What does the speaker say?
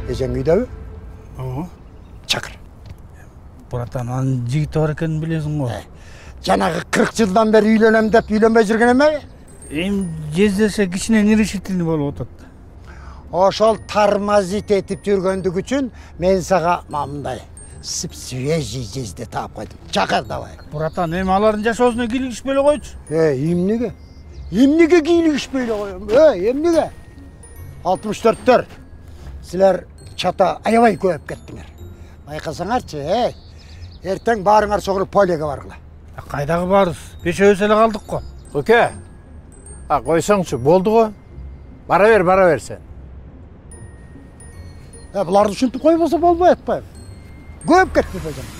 Эжең үйдөбү? Ого. Чакыр. Братан, анын жигити бар экенин билесиң го. Жанагы 40 жылдан бери үйлөнөм деп үйлөнбөй жүрген эме? Жездесе кичине нерешительный болуп атат. Ошол тормозит этип жүргөндүк үчүн мен сага мындай свежий жезде таап койдум. Чакыр давай. Братан, алардын жашоосуна кийлигишпей эле койчу. Эмнеге? Эмнеге кийлигишпей эле коем? Эмнеге? 64-төр. Силер чата аябай көбөп кеттиңер. Байкасаңарчы, эртең баарыңар согуруп полеге баргыла. Кайдагы барыз? Бешөөбүз эле калдык го. Оке. Койсоңчу, болду го. Бара бер сен. Буларды ушинтип койбосо болбой атпайбы? Көп кетти эжең.